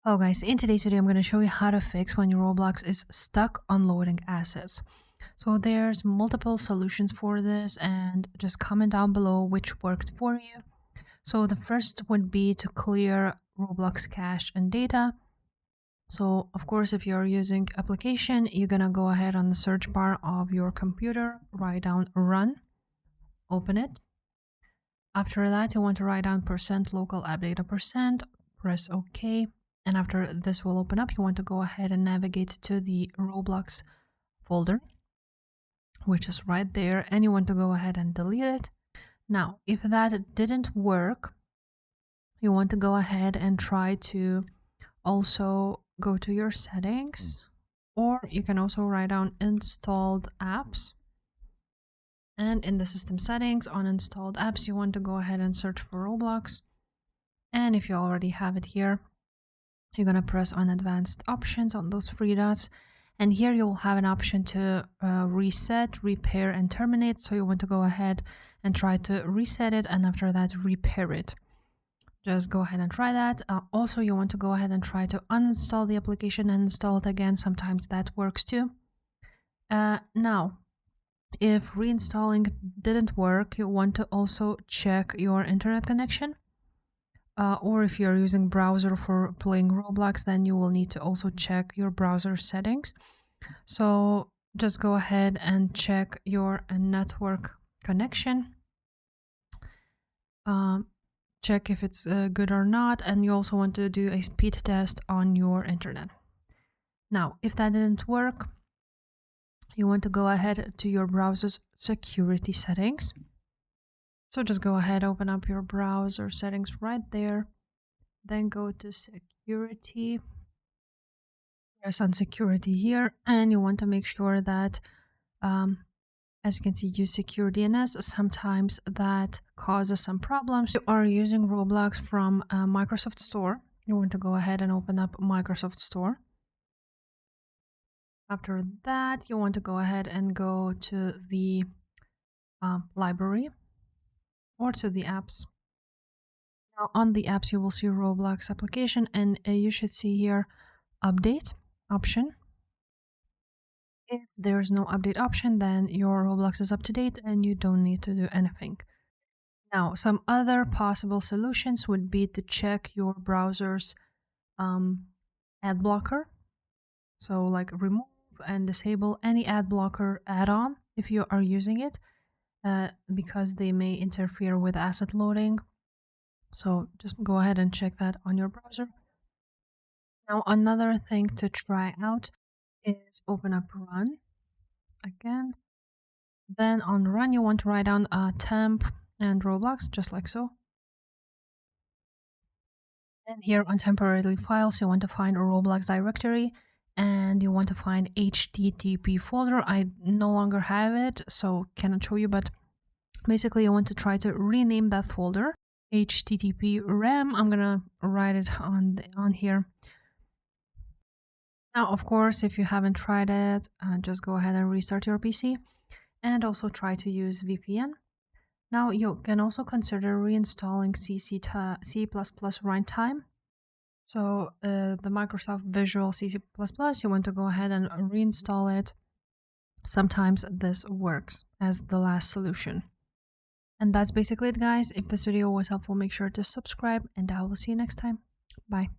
Hello guys, in today's video I'm going to show you how to fix when your Roblox is stuck on loading assets. So there's multiple solutions for this, and just comment down below which worked for you. So the first would be to clear Roblox cache and data. So of course, if you're using application, you're going to go ahead on the search bar of your computer, write down run, open it. After that, you want to write down %local app data %, press OK. And after this will open up, you want to go ahead and navigate to the Roblox folder, which is right there, and you want to go ahead and delete it. Now, if that didn't work, you want to go ahead and try to also go to your settings, or you can also write down installed apps. And in the system settings on installed apps, you want to go ahead and search for Roblox. And if you already have it here, you're going to press on advanced options on those three dots, and here you will have an option to reset, repair, and terminate. So you want to go ahead and try to reset it, and after that repair it. Just go ahead and try that. Also, you want to go ahead and try to uninstall the application and install it again. Sometimes that works too. Now, if reinstalling didn't work, you want to also check your internet connection. Or if you're using browser for playing Roblox, then you will need to also check your browser settings. So just go ahead and check your network connection. Check if it's good or not, and you also want to do a speed test on your internet. Now, if that didn't work, you want to go ahead to your browser's security settings. So just go ahead, open up your browser settings right there, then go to security, press on security here, and you want to make sure that, as you can see, use secure DNS. Sometimes that causes some problems. If you are using Roblox from Microsoft Store, you want to go ahead and open up Microsoft Store. After that, you want to go ahead and go to the library, or to the apps. Now on the apps you will see Roblox application, and you should see here update option. If there's no update option, then your Roblox is up to date and you don't need to do anything. Now, some other possible solutions would be to check your browser's ad blocker. So like remove and disable any ad blocker add-on if you are using it, because they may interfere with asset loading. So just go ahead and check that on your browser. Now, another thing to try out is open up run again. Then on run, you want to write down temp and Roblox, just like so. And here on temporary files, you want to find a Roblox directory, and you want to find HTTP folder. I no longer have it, so cannot show you, but basically you want to try to rename that folder HTTP RAM. I'm gonna write it on here. Now, of course, if you haven't tried it, just go ahead and restart your PC, and also try to use VPN. Now you can also consider reinstalling C++ runtime. So the Microsoft Visual C++, you want to go ahead and reinstall it. Sometimes this works as the last solution. And that's basically it, guys. If this video was helpful, make sure to subscribe, and I will see you next time. Bye.